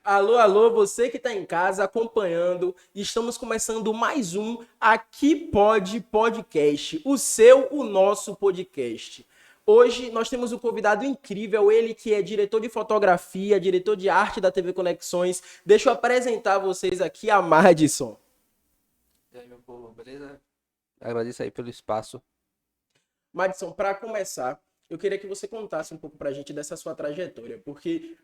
Alô, alô, você que está em casa acompanhando, estamos começando mais um Aqui Pode Podcast, o seu, o nosso podcast. Hoje nós temos um convidado incrível, ele que é diretor de fotografia, diretor de arte da TV Conexões. Deixa eu apresentar vocês aqui a Madison. E aí, meu povo, beleza? Agradeço aí pelo espaço. Madison, para começar, eu queria que você contasse um pouco para a gente dessa sua trajetória, porque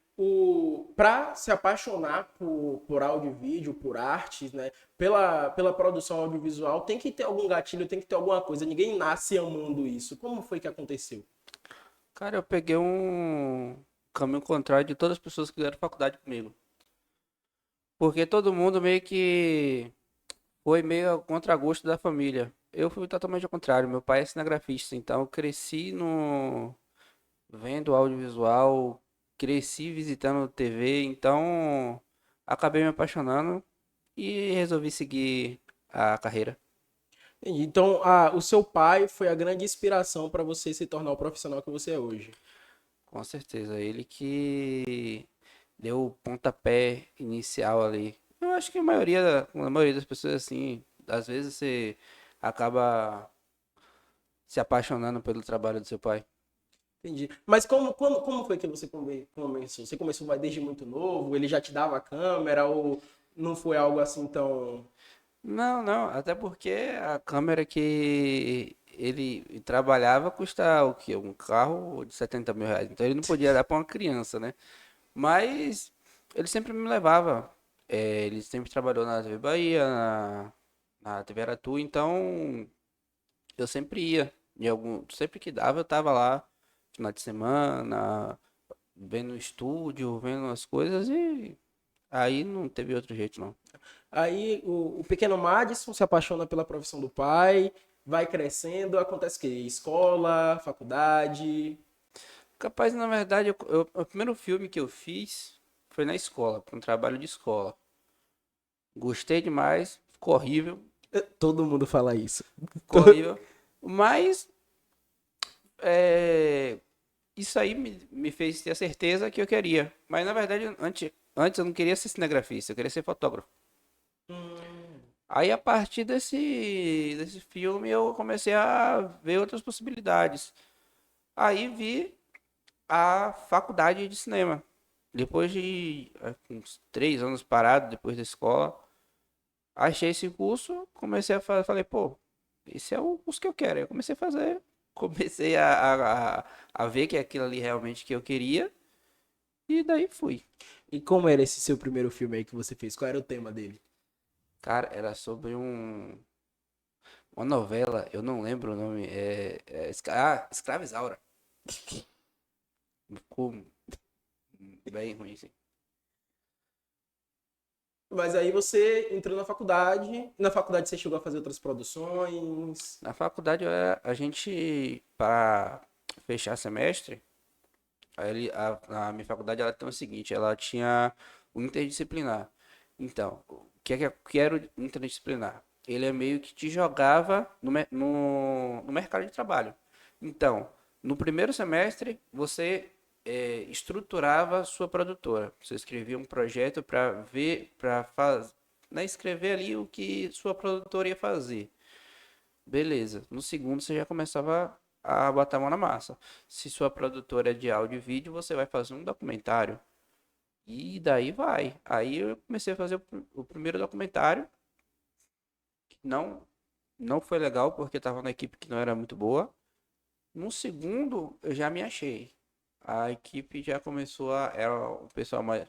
para se apaixonar por áudio e vídeo, por artes, né, pela produção audiovisual, tem que ter algum gatilho, tem que ter alguma coisa. Ninguém nasce amando isso. Como foi que aconteceu? Cara, eu peguei um caminho contrário de todas as pessoas que fizeram faculdade comigo. Porque todo mundo meio que foi meio a contragosto da família. Eu fui totalmente ao contrário. Meu pai é cinegrafista, então eu cresci no vendo audiovisual, cresci visitando TV, então acabei me apaixonando e resolvi seguir a carreira. Entendi. Então, o seu pai foi a grande inspiração para você se tornar o profissional que você é hoje. Com certeza, ele que deu o pontapé inicial ali. Eu acho que a maioria das pessoas assim, às vezes você acaba se apaixonando pelo trabalho do seu pai. Entendi. Mas como foi que você começou? Você começou desde muito novo? Ele já te dava a câmera ou não foi algo assim tão... Não, não, até porque a câmera que ele trabalhava custa o quê? Um carro de 70 mil reais. Então ele não podia dar para uma criança, né? Mas ele sempre me levava. Ele sempre trabalhou na TV Bahia, na TV Aratu, então eu sempre ia. Sempre que dava, eu tava lá, final de semana, vendo o estúdio, vendo as coisas e aí não teve outro jeito, não. Aí o pequeno Madison se apaixona pela profissão do pai, vai crescendo, acontece o quê? Escola, faculdade. Capaz, na verdade, o primeiro filme que eu fiz foi na escola, para um trabalho de escola. Gostei demais, ficou horrível, Todo mundo fala isso. ficou horrível, mas é, isso aí me fez ter a certeza que eu queria. Mas na verdade, antes eu não queria ser cinegrafista, eu queria ser fotógrafo. Hum, Aí a partir desse filme eu comecei a ver outras possibilidades. Aí vi a faculdade de cinema. Depois de uns 3 anos parado, depois da escola, achei esse curso, comecei a fazer, falei, pô, esse é o curso que eu quero. Aí eu comecei a fazer, comecei a ver que é aquilo ali realmente que eu queria, e daí fui. E como era esse seu primeiro filme aí que você fez? Qual era o tema dele? Cara, era sobre uma novela, eu não lembro o nome, Escrava Isaura. Ficou bem ruim, assim. Mas aí você entrou na faculdade. Na faculdade você chegou a fazer outras produções. Na faculdade, a gente, para fechar semestre, a minha faculdade ela tem o seguinte, ela tinha o interdisciplinar. Então, o que era o interdisciplinar? Ele é meio que te jogava no mercado de trabalho. Então, no primeiro semestre, você estruturava sua produtora. Você escrevia um projeto para ver, para fazer, né, escrever ali o que sua produtora ia fazer. Beleza. No segundo, você já começava a botar a mão na massa. Se sua produtora é de áudio e vídeo, você vai fazer um documentário. E daí vai. Aí eu comecei a fazer o primeiro documentário. Que não foi legal, porque estava na equipe que não era muito boa. No segundo, eu já me achei. A equipe já começou a.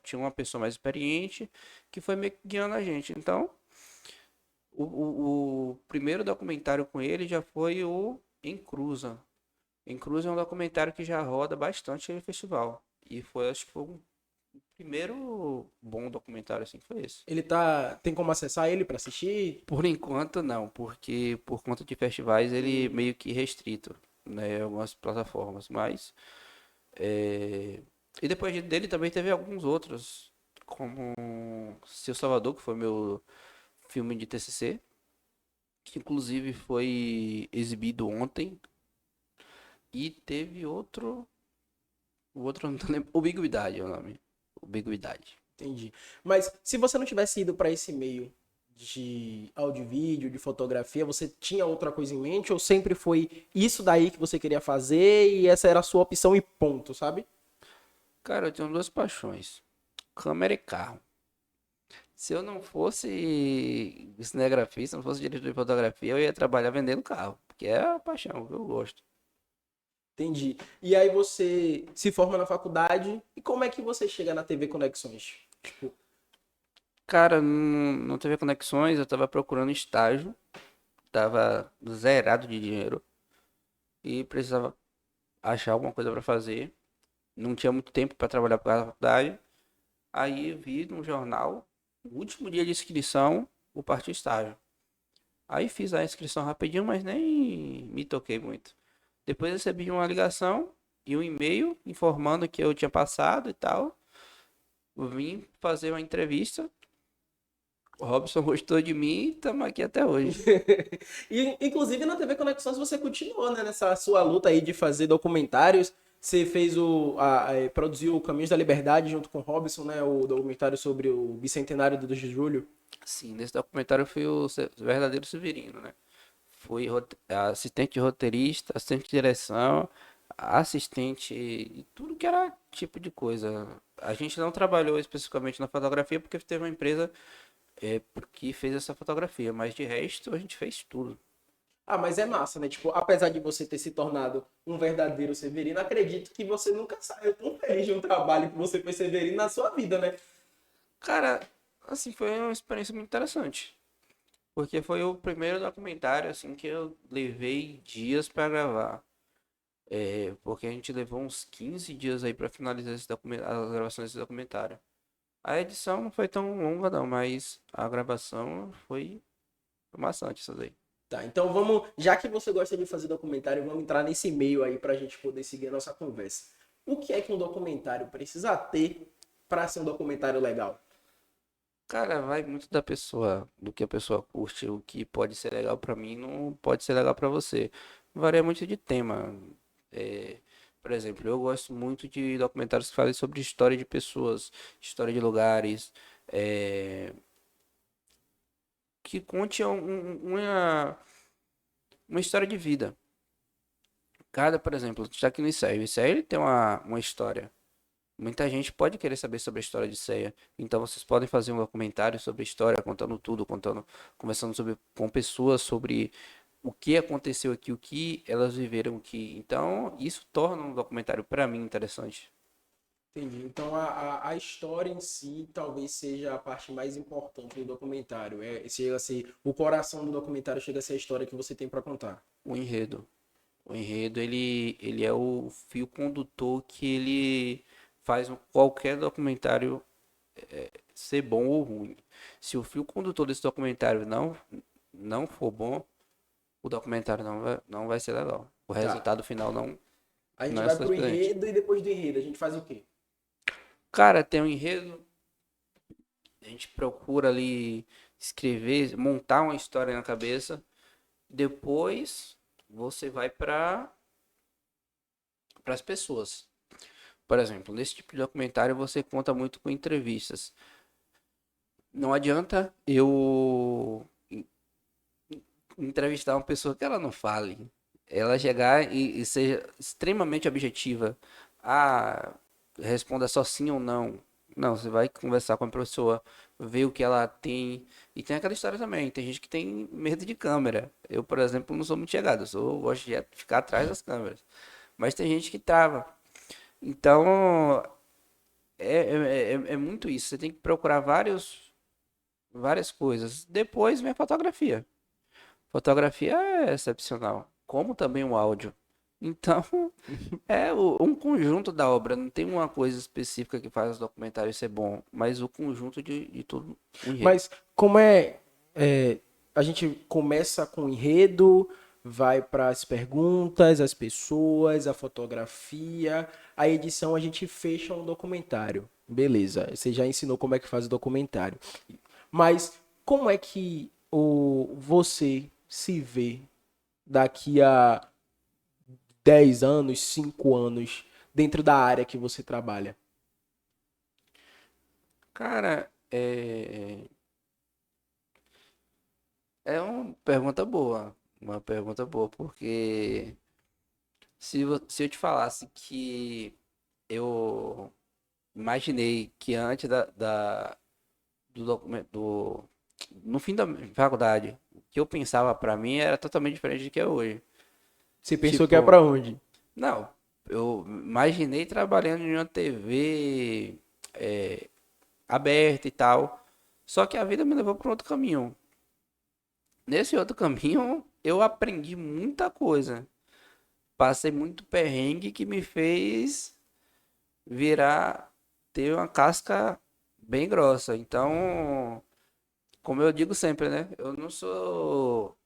Tinha uma pessoa mais experiente que foi meio que guiando a gente. Então, o primeiro documentário com ele já foi o Encruza. Encruza é um documentário que já roda bastante no festival. E foi, acho que foi o primeiro bom documentário assim que foi esse. Ele tá. Tem como acessar ele pra assistir? Por enquanto não, porque por conta de festivais ele Hum, meio que restrito, né, em algumas plataformas, mas e depois dele também teve alguns outros, como Seu Salvador, que foi meu filme de TCC, que inclusive foi exibido ontem, e teve outro, o outro eu não tô lembrando, Ubiguidade é o nome. Ubiguidade. Entendi. Mas se você não tivesse ido para esse meio de áudio e vídeo, de fotografia, você tinha outra coisa em mente ou sempre foi isso daí que você queria fazer e essa era a sua opção e ponto, sabe? Cara, eu tenho duas paixões: câmera e carro. Se eu não fosse cinegrafista, não fosse diretor de fotografia, eu ia trabalhar vendendo carro, porque é a paixão que eu gosto. Entendi. E aí você se forma na faculdade e como é que você chega na TV Conexões? Tipo, Cara, não teve conexões, eu tava procurando estágio, tava zerado de dinheiro e precisava achar alguma coisa pra fazer. Não tinha muito tempo pra trabalhar por causa da faculdade. Aí eu vi no jornal, no último dia de inscrição, o partir estágio. Aí fiz a inscrição rapidinho, mas nem me toquei muito. Depois recebi uma ligação e um e-mail informando que eu tinha passado e tal. Vim fazer uma entrevista. O Robson gostou de mim e estamos aqui até hoje. E, inclusive na TV Conexões você continuou, né, nessa sua luta aí de fazer documentários. Você fez produziu o Caminhos da Liberdade junto com o Robson, né, o documentário sobre o bicentenário do 2 de julho. Sim, nesse documentário eu fui o verdadeiro Severino, né? Fui assistente de roteirista, assistente de direção, assistente de tudo que era tipo de coisa. A gente não trabalhou especificamente na fotografia porque teve uma empresa que fez essa fotografia, mas de resto a gente fez tudo. Ah, mas é massa, né? Tipo, apesar de você ter se tornado um verdadeiro Severino, acredito que você nunca saiu tão feliz de um trabalho que você foi Severino na sua vida, né? Cara, assim, foi uma experiência muito interessante. Porque foi o primeiro documentário, assim, que eu levei dias pra gravar. Porque a gente levou uns 15 dias aí pra finalizar as gravações desse documentário. A edição não foi tão longa, não, mas a gravação foi maçante, isso daí. Tá, então vamos, já que você gosta de fazer documentário, vamos entrar nesse meio aí pra gente poder seguir a nossa conversa. O que é que um documentário precisa ter pra ser um documentário legal? Cara, vai muito da pessoa, do que a pessoa curte. O que pode ser legal pra mim não pode ser legal pra você. Varia muito de tema. É, por exemplo, eu gosto muito de documentários que falem sobre história de pessoas, história de lugares, é, que conte uma história de vida. Cada, por exemplo, está aqui no ICEA. O ICEA ele tem uma história. Muita gente pode querer saber sobre a história de Ceia. Então vocês podem fazer um documentário sobre a história, contando tudo, conversando com pessoas sobre o que aconteceu aqui, o que elas viveram aqui. Então isso torna um documentário para mim interessante. Entendi. Então a história em si talvez seja a parte mais importante do documentário. Chega a ser, o coração do documentário chega a ser a história que você tem pra contar. O enredo. O enredo ele é o fio condutor que ele faz qualquer documentário ser bom ou ruim. Se o fio condutor desse documentário não for bom, o documentário não vai ser legal. O Tá. resultado final A gente não é vai pro satisfatório. enredo e depois do enredo a gente faz o quê? Cara, tem um enredo, a gente procura ali escrever, montar uma história na cabeça. Depois você vai para as pessoas. Por exemplo, nesse tipo de documentário você conta muito com entrevistas. Não adianta eu entrevistar uma pessoa que ela não fale. Ela chegar e seja extremamente objetiva. Ah, responda só sim ou não. Não, você vai conversar com a pessoa, ver o que ela tem. E tem aquela história também. Tem gente que tem medo de câmera. Eu, por exemplo, não sou muito chegado. Eu gosto de ficar atrás das câmeras. Mas tem gente que trava. Então, é muito isso. Você tem que procurar várias coisas. Depois vem a fotografia. Fotografia é excepcional, como também o áudio. Então, é um conjunto da obra, não tem uma coisa específica que faz o documentário ser bom, mas o conjunto de tudo, o enredo. Mas como a gente começa com o enredo, vai para as perguntas, as pessoas, a fotografia, a edição a gente fecha um documentário. Beleza, você já ensinou como é que faz o documentário. Mas como é que você se vê daqui a 10 anos, 5 anos, dentro da área que você trabalha? Cara, é uma pergunta boa. Uma pergunta boa, porque se eu te falasse que eu imaginei que antes do documento, no fim da faculdade, o que eu pensava pra mim era totalmente diferente do que é hoje. Você pensou que é Tipo, pra onde? não, eu imaginei trabalhando em uma TV aberta e tal. Só que a vida me levou para outro caminho. Nesse outro caminho, eu aprendi muita coisa. Passei muito perrengue que me fez virar, ter uma casca bem grossa. Então, como eu digo sempre, né? Eu não sou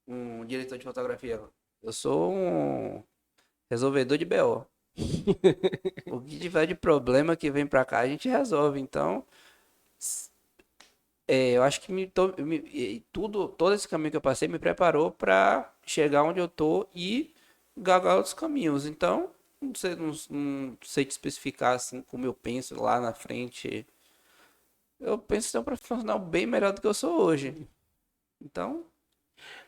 um diretor de fotografia. Eu sou um resolvedor de BO. O que tiver de problema que vem pra cá, a gente resolve. Então, eu acho que todo esse caminho que eu passei me preparou pra chegar onde eu tô e galgar outros caminhos. Então, não sei te especificar assim como eu penso lá na frente. Eu penso ser um profissional bem melhor do que eu sou hoje. Então,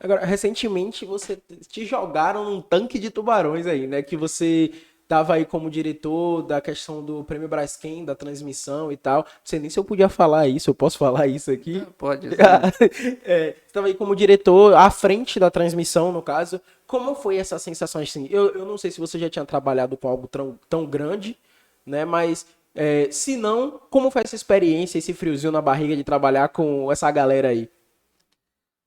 Agora, recentemente você te jogaram num tanque de tubarões aí, né? Que você tava aí como diretor da questão do Prêmio Braskem, da transmissão e tal. Não sei nem se eu podia falar isso, eu posso falar isso aqui? pode sim. É, você tava aí como diretor, à frente da transmissão, no caso. Como foi essa sensação assim? Eu não sei se você já tinha trabalhado com algo tão grande, né? Mas se não, como foi essa experiência, esse friozinho na barriga de trabalhar com essa galera aí?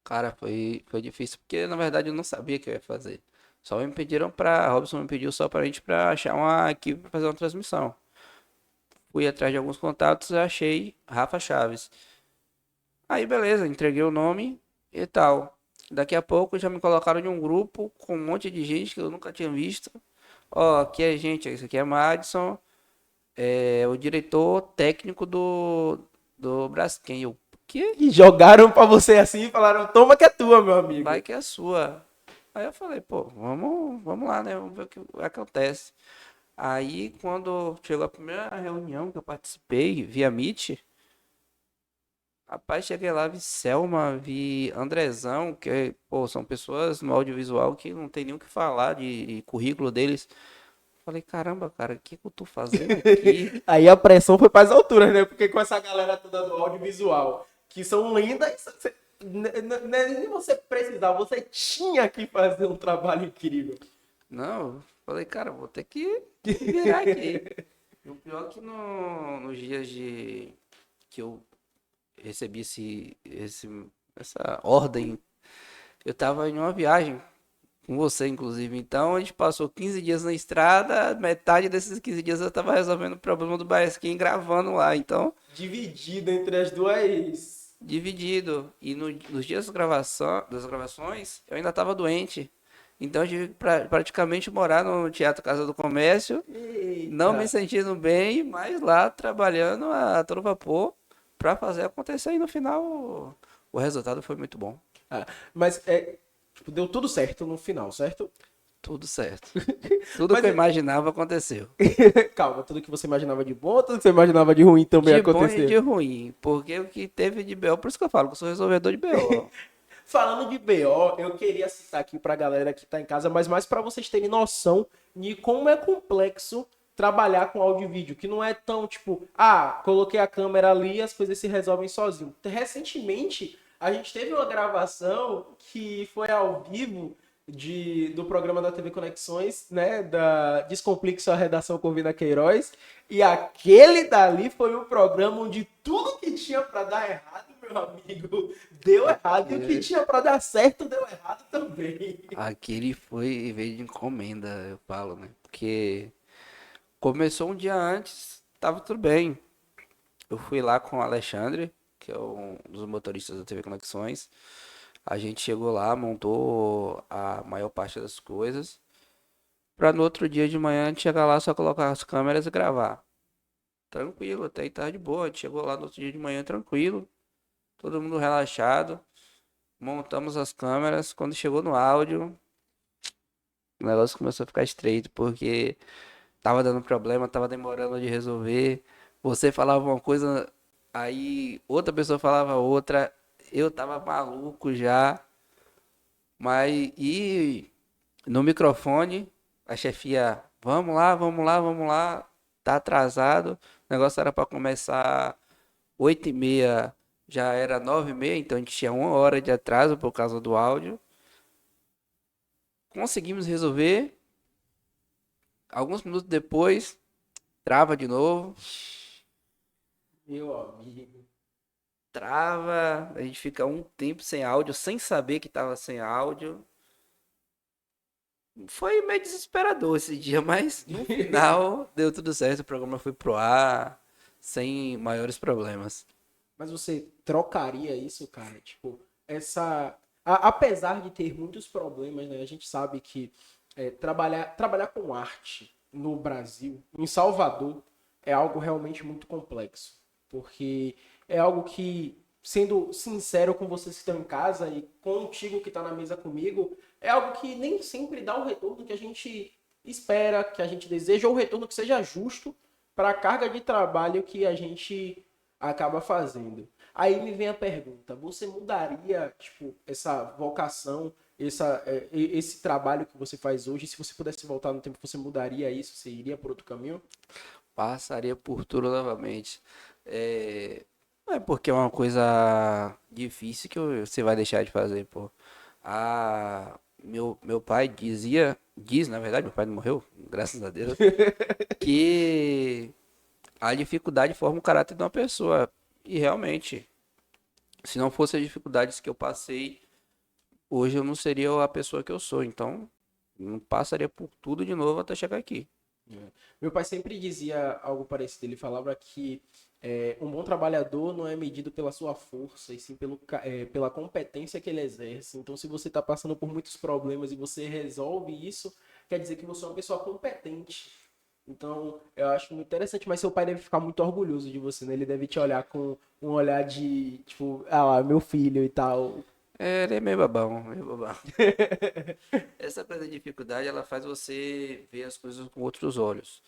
Cara, foi difícil porque na verdade eu não sabia o que eu ia fazer. Só me pediram pra. Robson me pediu só pra gente pra achar uma equipe pra fazer uma transmissão. Fui atrás de alguns contatos e achei Rafa Chaves. Aí beleza, entreguei o nome e tal. Daqui a pouco já me colocaram em um grupo com um monte de gente que eu nunca tinha visto. Ó, aqui é gente, esse aqui é Madison, é o diretor técnico do Braskem. Eu, que? E jogaram pra você assim e falaram, toma que é tua, meu Vai amigo. que é sua. Aí eu falei, pô, vamos lá, né? Vamos ver o que acontece. Aí quando chegou a primeira reunião que eu participei via Meet, rapaz, cheguei lá, vi Selma, vi Andrezão, que, pô, são pessoas no audiovisual que não tem nem o que falar de currículo deles. Falei, caramba, cara, o que que eu tô fazendo aqui? Aí a pressão foi para as alturas, né? Porque com essa galera toda do audiovisual, que são lindas, nem você precisava, você tinha que fazer um trabalho incrível. Não, falei, cara, vou ter que me virar aqui. E o pior é que nos dias que eu recebi essa ordem, eu tava em uma viagem com você, inclusive. Então a gente passou 15 dias na estrada, metade desses 15 dias eu tava resolvendo o problema do Baesquim gravando lá. Então, Dividido entre as duas. dividido. E nos dias das gravações, eu ainda tava doente. Então eu tive que praticamente morar no Teatro Casa do Comércio, não Eita. me sentindo bem, mas lá trabalhando a todo vapor pra fazer acontecer. E no final o resultado foi muito bom. Ah, mas tipo, deu tudo certo no final, certo? Tudo certo. Tudo que Mas eu imaginava aconteceu. calma, tudo que você imaginava de bom, tudo que você imaginava de ruim também De bom e aconteceu. de ruim. Porque o que teve de BO, por isso que eu falo que eu sou resolvedor de BO. Falando de BO, eu queria citar aqui pra galera que tá em casa, mas mais pra vocês terem noção de como é complexo trabalhar com áudio e vídeo, que não é tão tipo, coloquei a câmera ali e as coisas se resolvem sozinho. Recentemente, a gente teve uma gravação que foi ao vivo do programa da TV Conexões, né, da Descomplique Sua Redação com Vina Queiroz, e aquele dali foi um programa onde tudo que tinha pra dar errado, meu amigo, deu errado. E o que Aquele, tinha pra dar certo deu errado também. aquele foi veio de encomenda, eu falo, né? Porque começou um dia antes, tava tudo bem. Eu fui lá com o Alexandre, que é um dos motoristas da TV Conexões. A gente chegou lá, montou a maior parte das coisas. Pra no outro dia de manhã a gente chegar lá, só colocar as câmeras e gravar. Tranquilo, até aí tá de boa. A gente chegou lá no outro dia de manhã tranquilo, todo mundo relaxado. Montamos as câmeras. Quando chegou no áudio, o negócio começou a ficar estreito, porque tava dando problema, tava demorando de resolver. Você falava uma coisa, aí outra pessoa falava outra, eu tava maluco já, mas e no microfone, a chefia, vamos lá, vamos lá, vamos lá, tá atrasado, o negócio era para começar 8h30, já era 9h30, então a gente tinha 1 hora de atraso por causa do áudio. Conseguimos resolver, alguns minutos depois, trava de novo, Meu amigo. trava, a gente fica um tempo sem áudio, sem saber que tava sem áudio. Foi meio desesperador esse dia, mas no final deu tudo certo, o programa foi pro ar, sem maiores problemas. Mas você trocaria isso, cara? Tipo, apesar de ter muitos problemas, né? A gente sabe que trabalhar com arte no Brasil, em Salvador, é algo realmente muito complexo. Porque é algo que, sendo sincero com vocês que estão em casa e contigo que está na mesa comigo, é algo que nem sempre dá o retorno que a gente espera, que a gente deseja, ou o retorno que seja justo para a carga de trabalho que a gente acaba fazendo. Aí me vem a pergunta, você mudaria, tipo, essa vocação, esse trabalho que você faz hoje? Se você pudesse voltar no tempo, você mudaria isso? Você iria por outro caminho? Passaria por tudo novamente. Não é porque é uma coisa difícil que você vai deixar de fazer, pô. Meu pai diz, na verdade, meu pai não morreu, graças a Deus, que a dificuldade forma o caráter de uma pessoa. E realmente, se não fosse as dificuldades que eu passei, hoje eu não seria a pessoa que eu sou. Então, não passaria por tudo de novo até chegar aqui. Meu pai sempre dizia algo parecido. Ele falava que um bom trabalhador não é medido pela sua força, e sim pela competência que ele exerce. Então, se você está passando por muitos problemas e você resolve isso, quer dizer que você é uma pessoa competente. Então, eu acho muito interessante, mas seu pai deve ficar muito orgulhoso de você, né? Ele deve te olhar com um olhar de, tipo, ah lá, meu filho e tal. Ele é meio babão, meio babão. Essa coisa de dificuldade, ela faz você ver as coisas com outros olhos.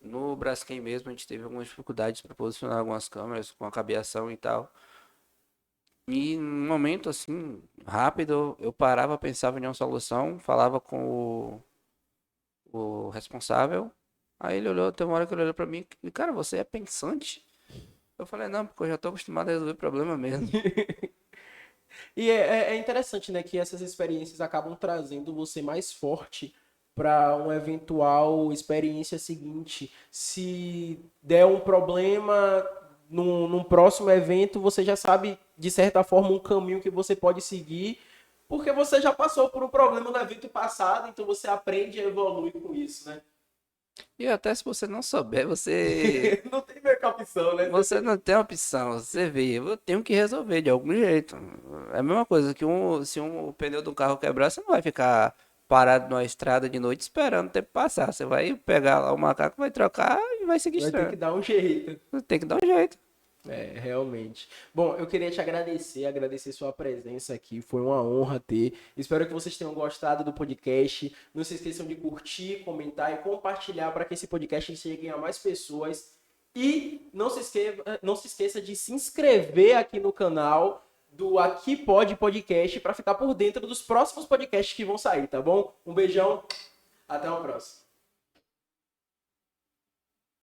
No Braskem mesmo, a gente teve algumas dificuldades para posicionar algumas câmeras com a cabeação e tal. E num momento assim, rápido, eu parava, pensava em uma solução, falava com o responsável. Aí ele olhou, tem uma hora que ele olhou pra mim e, cara, você é pensante? Eu falei, não, porque eu já tô acostumado a resolver problema mesmo. E é interessante, né, que essas experiências acabam trazendo você mais forte para uma eventual experiência seguinte. Se der um problema num próximo evento, você já sabe, de certa forma, um caminho que você pode seguir, porque você já passou por um problema no evento passado, então você aprende e evolui com isso, né? E até se você não souber, você Não tem meio que opção, né? você não tem opção. Você vê, eu tenho que resolver de algum jeito. É a mesma coisa que se o pneu do carro quebrar, você não vai ficar parado numa estrada de noite esperando o tempo passar. Você vai pegar lá o macaco, vai trocar e vai seguir Vai ter que estrada. dar um jeito. Tem que dar um jeito. Realmente. Bom, eu queria te agradecer sua presença aqui. Foi uma honra ter. Espero que vocês tenham gostado do podcast. Não se esqueçam de curtir, comentar e compartilhar para que esse podcast chegue a mais pessoas. E não se esqueça de se inscrever aqui no canal do Aqui Pode Podcast para ficar por dentro dos próximos podcasts que vão sair, tá bom? Um beijão, até o próximo.